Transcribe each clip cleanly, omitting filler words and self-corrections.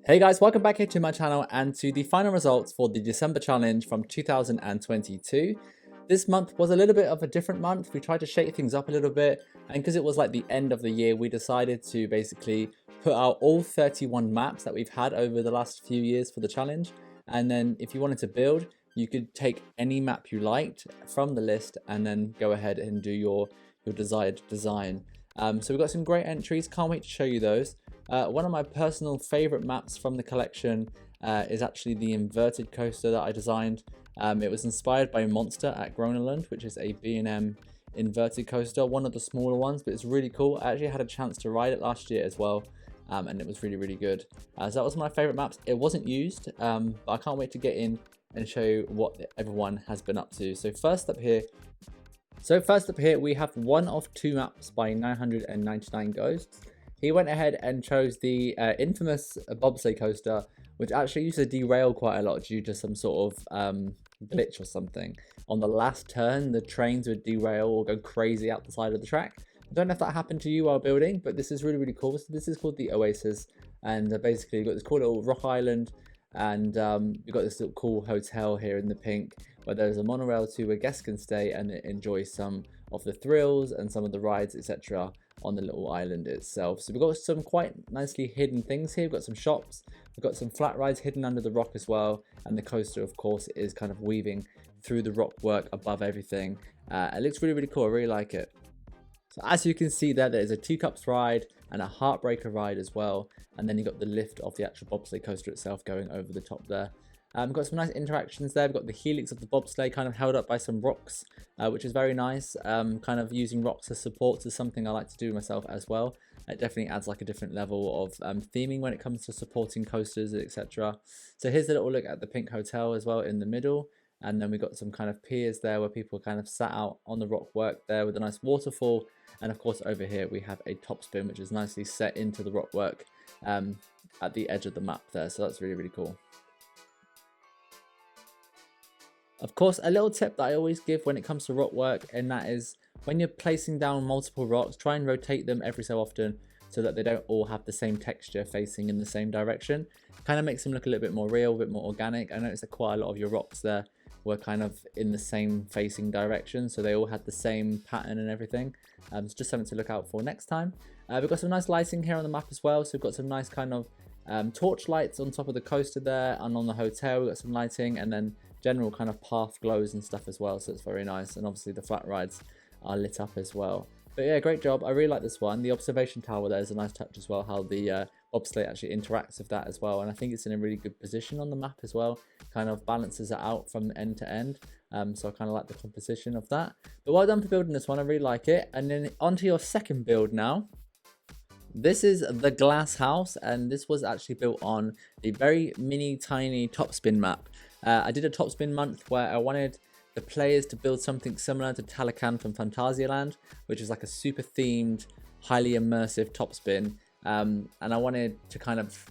Hey guys, welcome back here to my channel and to the final results for the December challenge from 2022. This month was a little bit of a different month. We tried to shake things up a little bit, and because it was like the end of the year, we decided to basically put out all 31 maps that we've had over the last few years for the challenge. And then if you wanted to build, you could take any map you liked from the list and then go ahead and do your desired design. So we've got some great entries, can't wait to show you those. One of my personal favorite maps from the collection is actually the inverted coaster that I designed. It was inspired by Monster at Groenland, which is a B&M inverted coaster, one of the smaller ones, but it's really cool. I actually had a chance to ride it last year as well, and it was really good. So that was my favorite maps. It wasn't used, but I can't wait to get in and show you what everyone has been up to. So first up here we have one of two maps by 999 Ghosts. He went ahead and chose the infamous bobsleigh coaster, which actually used to derail quite a lot due to some sort of glitch or something. On the last turn, the trains would derail or go crazy out the side of the track. I don't know if that happened to you while building, but this is really cool. So this is called the Oasis, and basically you've got this cool little rock island, and you've got this little cool hotel here in the pink, where there's a monorail too where guests can stay and enjoy some of the thrills and some of the rides, etc. on the little island itself. So we've got some quite nicely hidden things here. We've got some shops, we've got some flat rides hidden under the rock as well, and the coaster of course is kind of weaving through the rock work above everything. It looks really cool. I really like it. So as you can see there is a teacups ride and a heartbreaker ride as well, and then you've got the lift of the actual bobsleigh coaster itself going over the top there. We've got some nice interactions there. We've got the helix of the bobsleigh kind of held up by some rocks, which is very nice. Kind of using rocks as support is something I like to do myself as well. It definitely adds like a different level of theming when it comes to supporting coasters, etc. So here's a little look at the pink hotel as well in the middle. And then we've got some kind of piers there where people kind of sat out on the rock work there with a nice waterfall. And of course over here we have a top spin, which is nicely set into the rock work at the edge of the map there. So that's really cool. Of course, a little tip that I always give when it comes to rock work, and that is when you're placing down multiple rocks, try and rotate them every so often so that they don't all have the same texture facing in the same direction. Kind of makes them look a little bit more real, a bit more organic. I noticed that quite a lot of your rocks there were kind of in the same facing direction, so they all had the same pattern and everything. It's just something to look out for next time. We've got some nice lighting here on the map as well, so we've got some nice kind of torch lights on top of the coaster there, and on the hotel we've got some lighting, and then general kind of path glows and stuff as well, so it's very nice. And obviously the flat rides are lit up as well. But yeah, great job. I really like this one. The observation tower there is a nice touch as well, how the bobsleigh actually interacts with that as well, and I think it's in a really good position on the map as well. Kind of balances it out from end to end, so I kind of like the composition of that. But well done for building this one, I really like it. And then onto your second build now. This is the glass house, and this was actually built on a very mini tiny topspin map. I did a topspin month where I wanted the players to build something similar to Talakan from Phantasialand, which is like a super themed, highly immersive topspin, and I wanted to kind of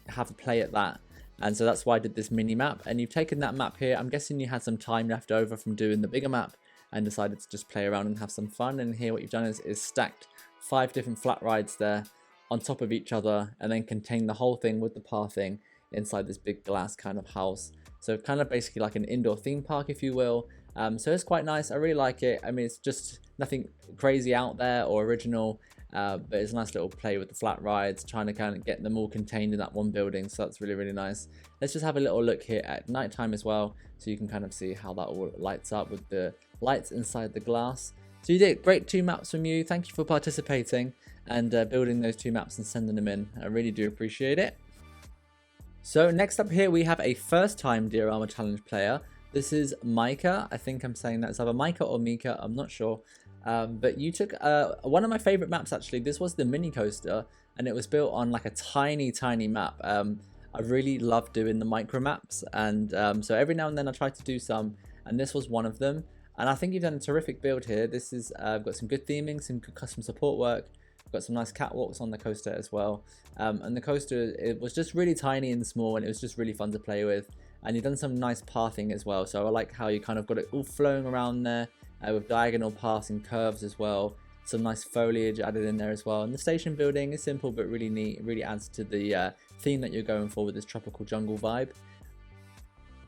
have a play at that. And so that's why I did this mini map. And you've taken that map here, I'm guessing you had some time left over from doing the bigger map and decided to just play around and have some fun. And here what you've done is stacked 5 different flat rides there on top of each other, and then contain the whole thing with the pathing inside this big glass kind of house. So kind of basically like an indoor theme park, if you will. So it's quite nice. I really like it. I mean, it's just nothing crazy out there or original, but it's a nice little play with the flat rides, trying to kind of get them all contained in that one building. So that's really nice. Let's just have a little look here at nighttime as well, so you can kind of see how that all lights up with the lights inside the glass. So you did great 2 maps from you. Thank you for participating and building those 2 maps and sending them in. I really do appreciate it. So next up here we have a first time Diorama challenge player. This is MIKA. I think I'm saying that it's either MIKA or MIKA, I'm not sure. But you took one of my favorite maps actually. This was the mini coaster, and it was built on like a tiny map. I really love doing the micro maps, and so every now and then I try to do some, and this was one of them. And I think you've done a terrific build here. This is got some good theming, some good custom support work. Got some nice catwalks on the coaster as well, and the coaster, it was just really tiny and small, and it was just really fun to play with. And you've done some nice pathing as well, so I like how you kind of got it all flowing around there with diagonal paths and curves as well. some nice foliage added in there as well. And the station building is simple but really neat. It really adds to the theme that you're going for with this tropical jungle vibe.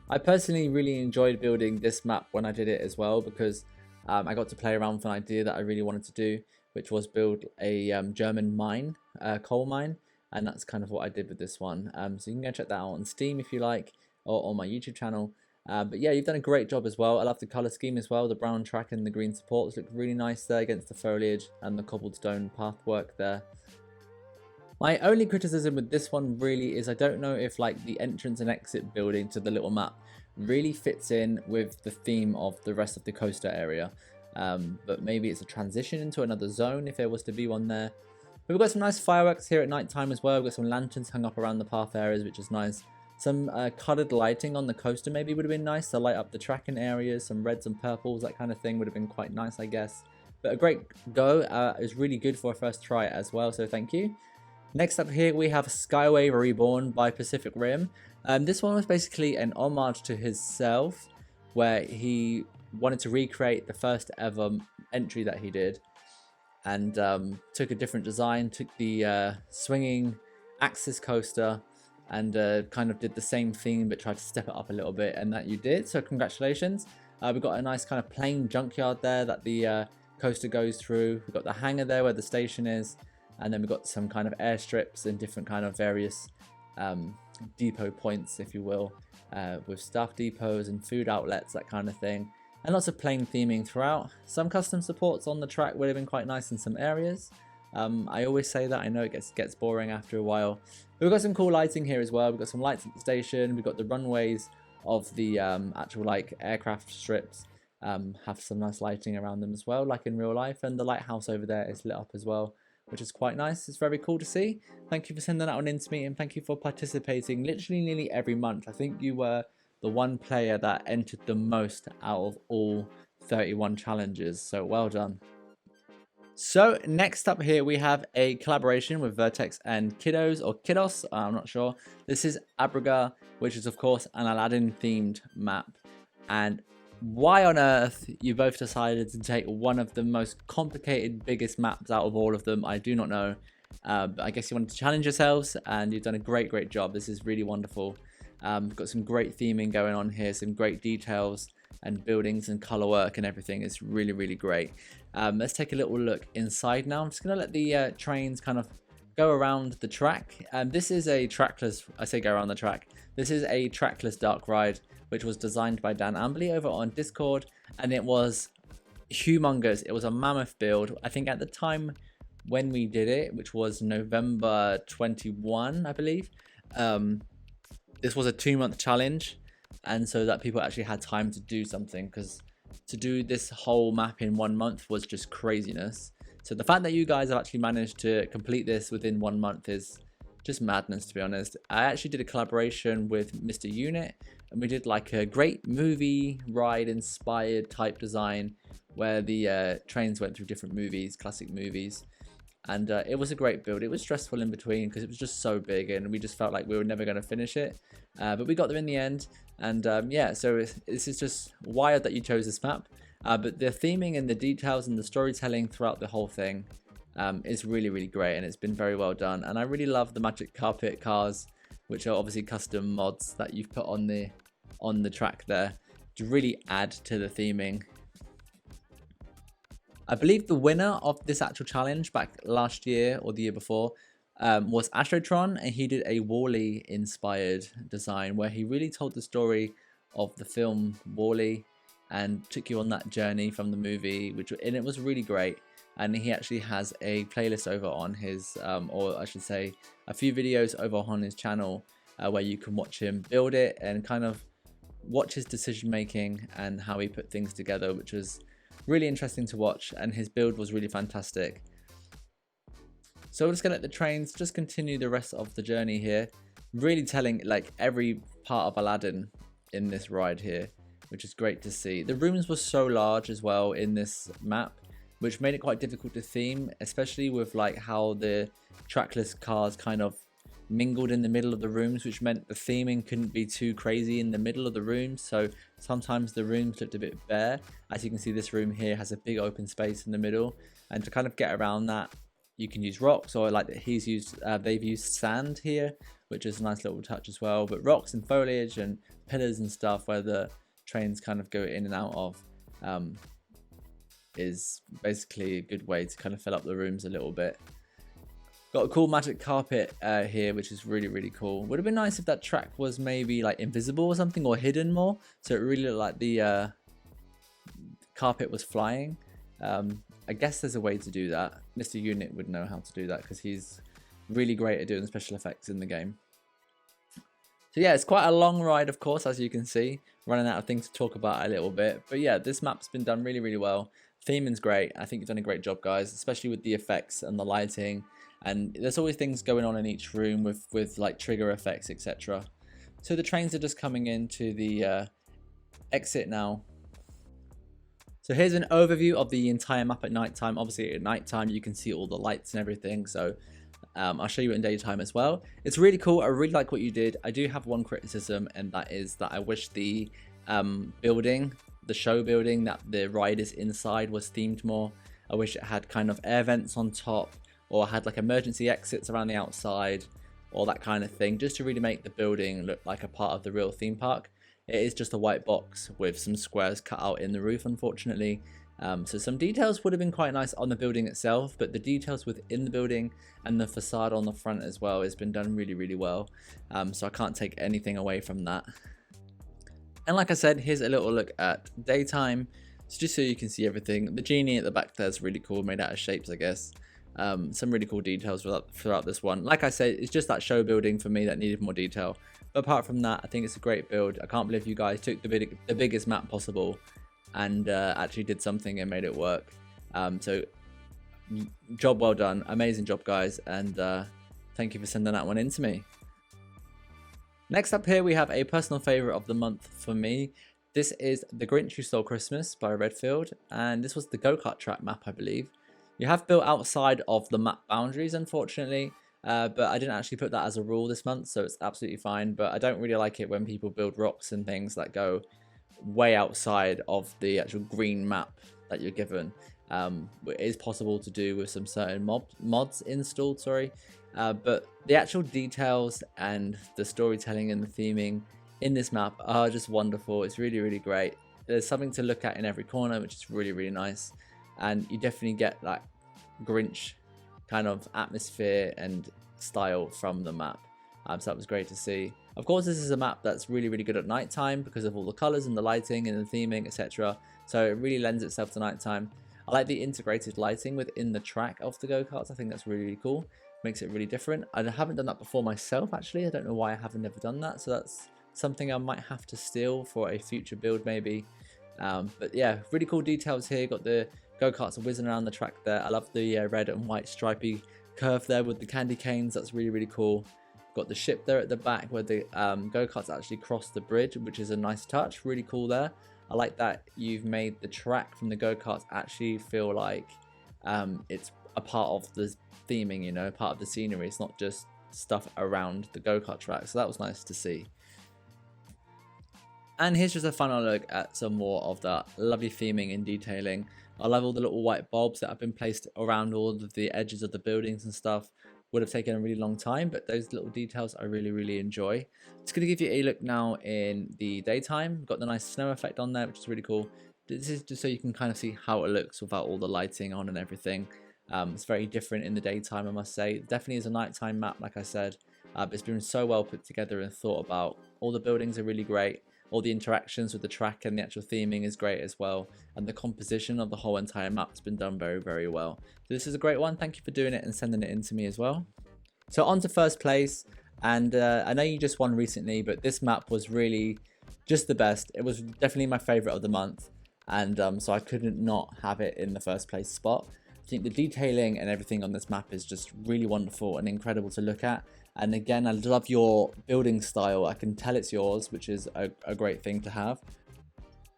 I personally really enjoyed building this map when I did it as well, because I got to play around with an idea that I really wanted to do, which was build a German mine, coal mine, and that's kind of what I did with this one. So you can go check that out on Steam if you like, or on my YouTube channel. But yeah, you've done a great job as well. I love the colour scheme as well. The brown track and the green supports look really nice there against the foliage and the cobblestone pathwork there. My only criticism with this one really is I don't know if like the entrance and exit building to the little map really fits in with the theme of the rest of the coaster area. But maybe it's a transition into another zone if there was to be one there. But we've got some nice fireworks here at night time as well. We've got some lanterns hung up around the path areas, which is nice. Some coloured lighting on the coaster maybe would have been nice to light up the tracking areas. Some reds and purples, that kind of thing would have been quite nice, I guess. But a great go. It was really good for a first try as well, so thank you. Next up here we have SKYWAVE Reborn by PACIFICRIM. This one was basically an homage to himself, where he wanted to recreate the first ever entry that he did, and took a different design, took the swinging axis coaster and kind of did the same thing but tried to step it up a little bit, and that you did, so congratulations. We've got a nice kind of plain junkyard there that the coaster goes through. We've got the hangar there where the station is, and then we've got some kind of airstrips and different kind of various depot points, if you will, with staff depots and food outlets, that kind of thing, and lots of plain theming throughout. Some custom supports on the track would have been quite nice in some areas. I always say that, I know it gets boring after a while. But we've got some cool lighting here as well. We've got some lights at the station, we've got the runways of the actual like aircraft strips have some nice lighting around them as well, like in real life, and the lighthouse over there is lit up as well, which is quite nice. It's very cool to see. Thank you for sending that one in to me, and thank you for participating literally nearly every month. I think you were the one player that entered the most out of all 31 challenges, so well done. So next up here we have a collaboration with VERTEX and KIDDOS, or KIDDOS, I'm not sure. This is AGRABAH, which is of course an Aladdin themed map. And why on earth you both decided to take one of the most complicated, biggest maps out of all of them, I do not know. But I guess you wanted to challenge yourselves, and you've done a great job. This is really wonderful. We've got some great theming going on here, some great details and buildings and color work and everything. It's really great. Let's take a little look inside now. I'm just going to let the trains kind of go around the track. This is a trackless, I say go around the track. This is a trackless dark ride, which was designed by Dan Amberley over on Discord, and it was humongous. It was a mammoth build. I think at the time when we did it, which was November 21, I believe, this was a 2-month challenge, and so that people actually had time to do something, because to do this whole map in 1 month was just craziness. So the fact that you guys have actually managed to complete this within 1 month is just madness, to be honest. I actually did a collaboration with Mr. Unit, and we did like a great movie ride inspired type design where the trains went through different movies, classic movies, and it was a great build. It was stressful in between because it was just so big, and we just felt like we were never going to finish it, but we got there in the end. And yeah, so this is just wild that you chose this map, but the theming and the details and the storytelling throughout the whole thing is really great, and it's been very well done. And I really love the magic carpet cars, which are obviously custom mods that you've put on the track there to really add to the theming. I believe the winner of this actual challenge back last year or the year before was Astrotron, and he did a WALL-E inspired design where he really told the story of the film WALL-E and took you on that journey from the movie, and it was really great. And he actually has a playlist over on his, or I should say, a few videos over on his channel where you can watch him build it and kind of watch his decision making and how he put things together, which was really interesting to watch, and his build was really fantastic. So we're just gonna let the trains just continue the rest of the journey here, really telling like every part of Aladdin in this ride here, which is great to see. The rooms were so large as well in this map, which made it quite difficult to theme, especially with like how the trackless cars kind of mingled in the middle of the rooms, which meant the theming couldn't be too crazy in the middle of the rooms. So sometimes the rooms looked a bit bare. As you can see, this room here has a big open space in the middle, and to kind of get around that, you can use rocks, or like they've used sand here, which is a nice little touch as well. But rocks and foliage and pillars and stuff where the trains kind of go in and out of is basically a good way to kind of fill up the rooms a little bit. Got a cool magic carpet here, which is really cool. Would have been nice if that track was maybe like invisible or something, or hidden more, so it really looked like the carpet was flying. I guess there's a way to do that. Mr. Unit would know how to do that because he's really great at doing special effects in the game. So yeah, it's quite a long ride, of course, as you can see. Running out of things to talk about a little bit. But yeah, this map's been done really well. Theming's great. I think you've done a great job, guys, especially with the effects and the lighting. And there's always things going on in each room with like trigger effects, etc. So the trains are just coming into the exit now. So here's an overview of the entire map at nighttime. Obviously at nighttime you can see all the lights and everything, so I'll show you in daytime as well. It's really cool. I really like what you did. I do have one criticism, and that is that I wish the building, the show building that the ride is inside, was themed more. I wish it had kind of air vents on top, or had like emergency exits around the outside, or that kind of thing, just to really make the building look like a part of the real theme park. It is just a white box with some squares cut out in the roof, unfortunately. So some details would have been quite nice on the building itself, but the details within the building and the facade on the front as well has been done really well. So I can't take anything away from that. And like I said, here's a little look at daytime, so just so you can see everything. The genie at the back there is really cool, made out of shapes, I guess. Some really cool details throughout this one. Like I said, it's just that show building for me that needed more detail. But apart from that, I think it's a great build. I can't believe you guys took the biggest map possible and actually did something and made it work. So job well done. Amazing job, guys. And thank you for sending that one in to me. Next up here, we have a personal favorite of the month for me. This is The Grinch Who Stole Christmas by REDFIELD. And this was the go-kart track map, I believe. You have built outside of the map boundaries, unfortunately. But I didn't actually put that as a rule this month, so it's absolutely fine. But I don't really like it when people build rocks and things that go way outside of the actual green map that you're given. It is possible to do with some certain mods installed, but the actual details and the storytelling and the theming in this map are just wonderful. It's really great. There's something to look at in every corner, which is really nice, and you definitely get that Grinch kind of atmosphere and style from the map. So that was great to see. Of course, this is a map that's really good at nighttime because of all the colors and the lighting and the theming, etc. So it really lends itself to nighttime. I like the integrated lighting within the track of the go-karts. I think that's really cool. Makes it really different. I haven't done that before myself, actually. I don't know why I haven't never done that. So that's something I might have to steal for a future build, maybe. But yeah, really cool details here. Got the go-karts whizzing around the track there. I love the red and white stripy curve there with the candy canes. That's really cool. Got the ship there at the back where the go-karts actually cross the bridge, which is a nice touch. Really cool there. I like that you've made the track from the go-karts actually feel like it's a part of the theming, you know, part of the scenery. It's not just stuff around the go-kart track. So that was nice to see. And here's just a final look at some more of that lovely theming and detailing. I love all the little white bulbs that have been placed around all of the edges of the buildings and stuff. Would have taken a really long time, but those little details I really enjoy. Just going to give you a look now in the daytime. Got the nice snow effect on there, which is really cool. This is just so you can kind of see how it looks without all the lighting on and everything. It's very different in the daytime, I must say. It definitely is a nighttime map, like I said. But it's been so well put together and thought about. All the buildings are really great. All the interactions with the track and the actual theming is great as well. And the composition of the whole entire map has been done very well. So this is a great one. Thank you for doing it and sending it in to me as well. So on to first place. And I know you just won recently, but this map was really just the best. It was definitely my favorite of the month. And so I couldn't not have it in the first place spot. I think the detailing and everything on this map is just really wonderful and incredible to look at. And again, I love your building style. I can tell it's yours, which is a great thing to have.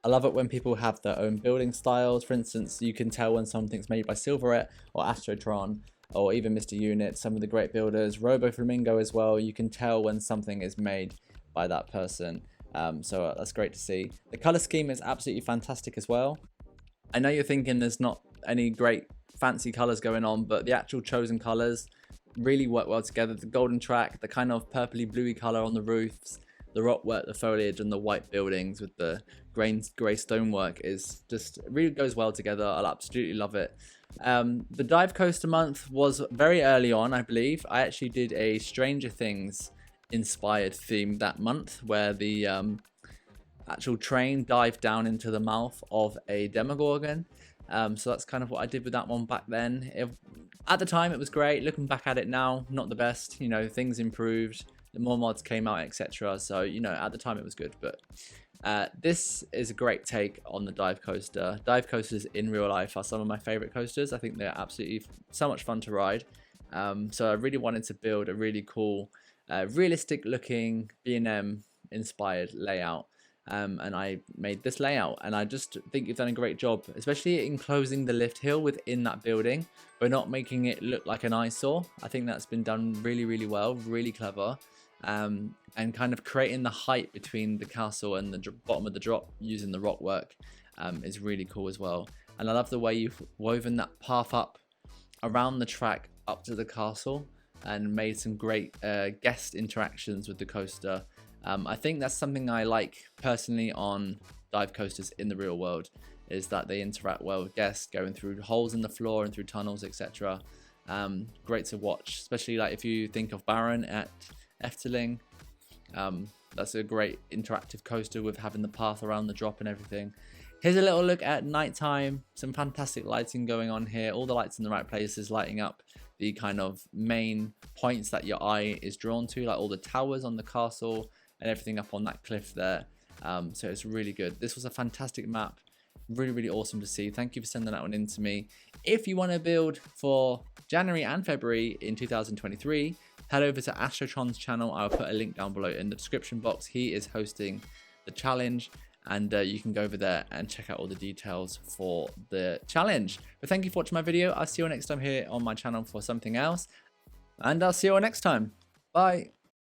I love it when people have their own building styles. For instance, you can tell when something's made by Silverette or Astrotron. or even Mr. Unit, some of the great builders, Robo Flamingo as well. You can tell when something is made by that person. So that's great to see. The color scheme is absolutely fantastic as well. I know you're thinking there's not any great fancy colors going on, but the actual chosen colors really work well together. The golden track, the kind of purpley bluey color on the roofs, the rock work, the foliage, and the white buildings with the grey stonework is just really goes well together. I'll absolutely love it. The dive coaster month was very early on, I believe. I actually did a Stranger Things inspired theme that month, where the actual train dived down into the mouth of a Demogorgon. So that's kind of what I did with that one back then. At the time, it was great. Looking back at it now, not the best. You know, things improved. The more mods came out, etc. So, you know, at the time it was good. But this is a great take on the dive coaster. Dive coasters in real life are some of my favorite coasters. I think they're absolutely so much fun to ride. So I really wanted to build a really cool, realistic looking B&M inspired layout. And I made this layout, and I just think you've done a great job, especially enclosing the lift hill within that building, but not making it look like an eyesore. I think that's been done really, really well, really clever. And kind of creating the height between the castle and the bottom of the drop using the rock work is really cool as well. And I love the way you've woven that path up around the track up to the castle and made some great guest interactions with the coaster. I think that's something I like personally on dive coasters in the real world, is that they interact well with guests, going through holes in the floor and through tunnels, etc. Great to watch, especially like if you think of Baron at Efteling. That's a great interactive coaster with having the path around the drop and everything. Here's a little look at nighttime. Some fantastic lighting going on here. All the lights in the right places, lighting up the kind of main points that your eye is drawn to, like all the towers on the castle and everything up on that cliff there. So it's really good. This was a fantastic map. Really, really awesome to see. Thank you for sending that one in to me. If you want to build for January and February in 2023, head over to Astrotron's channel. I'll put a link down below in the description box. He is hosting the challenge, and you can go over there and check out all the details for the challenge. But thank you for watching my video. I'll see you next time here on my channel for something else, and I'll see you all next time. Bye.